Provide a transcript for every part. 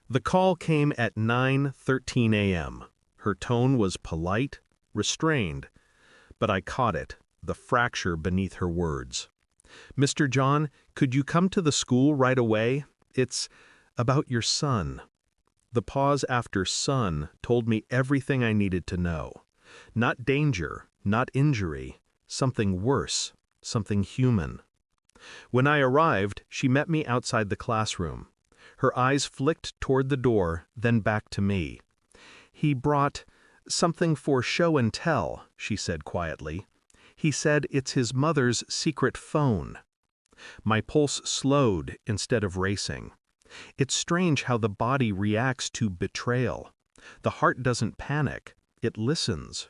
The call came at 9:13 a.m. Her tone was polite, restrained, but I caught it, the fracture beneath her words. "Mr. John, could you come to the school right away? It's about your son." The pause after son told me everything I needed to know. Not danger, not injury, something worse, something human. When I arrived, she met me outside the classroom. Her eyes flicked toward the door, then back to me. "He brought something for show and tell," she said quietly. "He said it's his mother's secret phone." My pulse slowed instead of racing. It's strange how the body reacts to betrayal. The heart doesn't panic, it listens.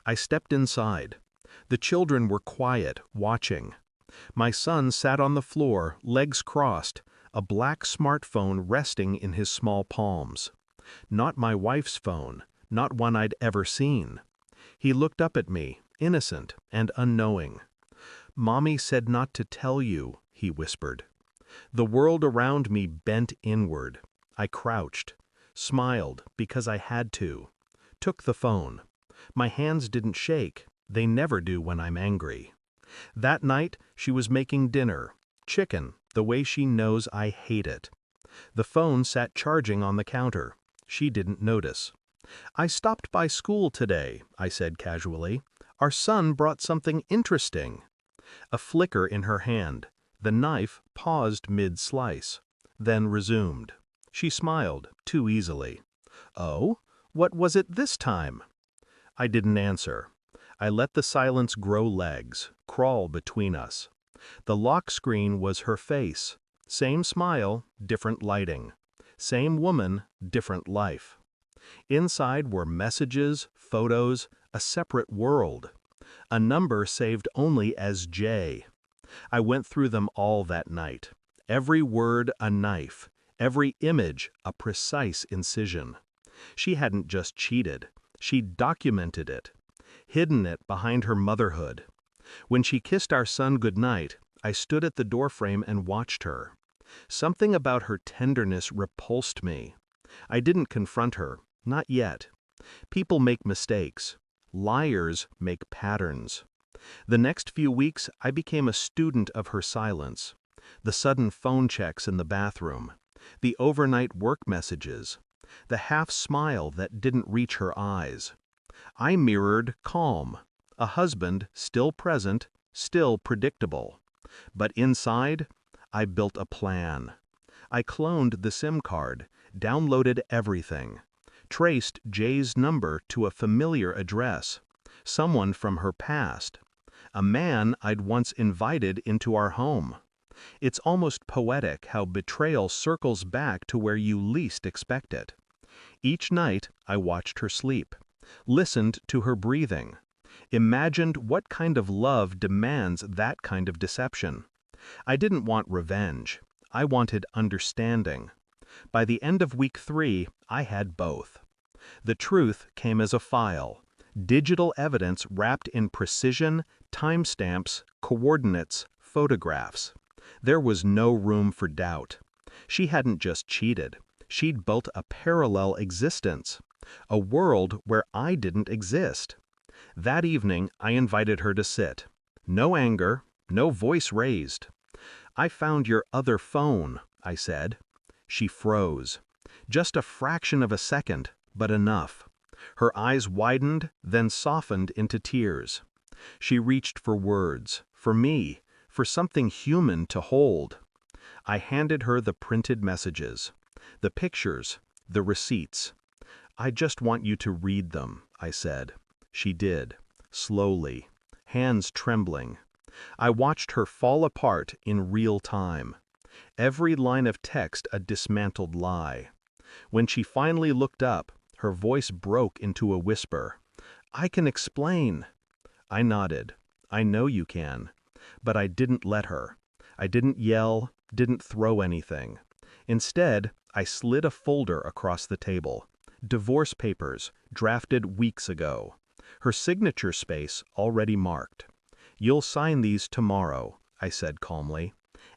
I stepped inside. The children were quiet, watching. My son sat on the floor, legs crossed, a black smartphone resting in his small palms. Not my wife's phone, not one I'd ever seen. He looked up at me, innocent and unknowing. "Mommy said not to tell you," he whispered. The world around me bent inward. I crouched, smiled because I had to, took the phone. My hands didn't shake, they never do when I'm angry. That night, she was making dinner, chicken, the way she knows I hate it. The phone sat charging on the counter. She didn't notice. "I stopped by school today," I said casually. "Our son brought something interesting." A flicker in her hand. The knife paused mid-slice, then resumed. She smiled, too easily. "Oh, what was it this time?" I didn't answer. I let the silence grow legs, crawl between us. The lock screen was her face. Same smile, different lighting. Same woman, different life. Inside were messages, photos, a separate world. A number saved only as J. I went through them all that night. Every word a knife, every image a precise incision. She hadn't just cheated, she'd documented it, hidden it behind her motherhood. When she kissed our son goodnight, I stood at the doorframe and watched her. Something about her tenderness repulsed me. I didn't confront her, not yet. People make mistakes. Liars make patterns. The next few weeks, I became a student of her silence. The sudden phone checks in the bathroom. The overnight work messages. The half smile that didn't reach her eyes. I mirrored calm. A husband, still present, still predictable. But inside, I built a plan. I cloned the SIM card, downloaded everything. Traced Jay's number to a familiar address. Someone from her past. A man I'd once invited into our home. It's almost poetic how betrayal circles back to where you least expect it. Each night, I watched her sleep, listened to her breathing, imagined what kind of love demands that kind of deception. I didn't want revenge. I wanted understanding. By the end of week 3, I had both. The truth came as a file, digital evidence wrapped in precision, timestamps, coordinates, photographs. There was no room for doubt. She hadn't just cheated. She'd built a parallel existence, a world where I didn't exist. That evening, I invited her to sit. No anger, no voice raised. "I found your other phone," I said. She froze. Just a fraction of a second, but enough. Her eyes widened, then softened into tears. She reached for words, for me, for something human to hold. I handed her the printed messages, the pictures, the receipts. "I just want you to read them," I said. She did, slowly, hands trembling. I watched her fall apart in real time. Every line of text a dismantled lie. When she finally looked up, her voice broke into a whisper. "I can explain." I nodded. "I know you can." But I didn't let her. I didn't yell, didn't throw anything. Instead, I slid a folder across the table. Divorce papers, drafted weeks ago. Her signature space already marked. "You'll sign these tomorrow," I said calmly.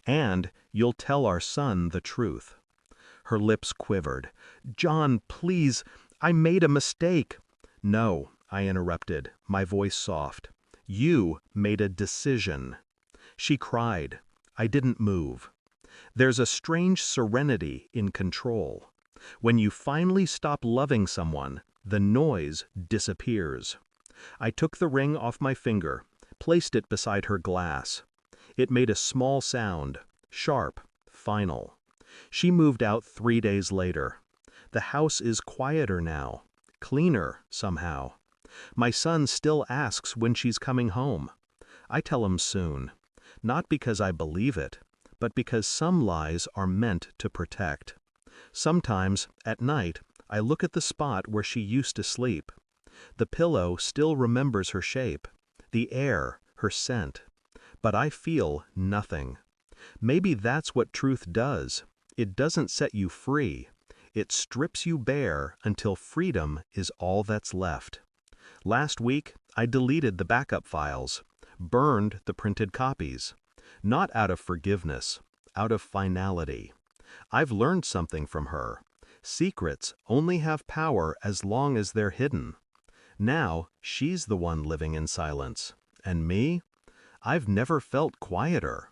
"And you'll tell our son the truth." Her lips quivered. "John, please, I made a mistake." "No," I interrupted, my voice soft. "You made a decision." She cried. I didn't move. There's a strange serenity in control. When you finally stop loving someone, the noise disappears. I took the ring off my finger, placed it beside her glass. It made a small sound, sharp, final. She moved out 3 days later. The house is quieter now, cleaner somehow. My son still asks when she's coming home. I tell him soon, not because I believe it, but because some lies are meant to protect. Sometimes, at night, I look at the spot where she used to sleep. The pillow still remembers her shape, the air, her scent. But I feel nothing. Maybe that's what truth does. It doesn't set you free. It strips you bare until freedom is all that's left. Last week, I deleted the backup files, burned the printed copies. Not out of forgiveness, out of finality. I've learned something from her. Secrets only have power as long as they're hidden. Now, she's the one living in silence. And me? I've never felt quieter.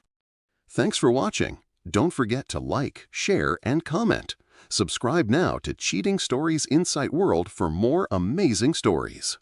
Thanks for watching. Don't forget to like, share, and comment. Subscribe now to Cheating Stories Insight World for more amazing stories.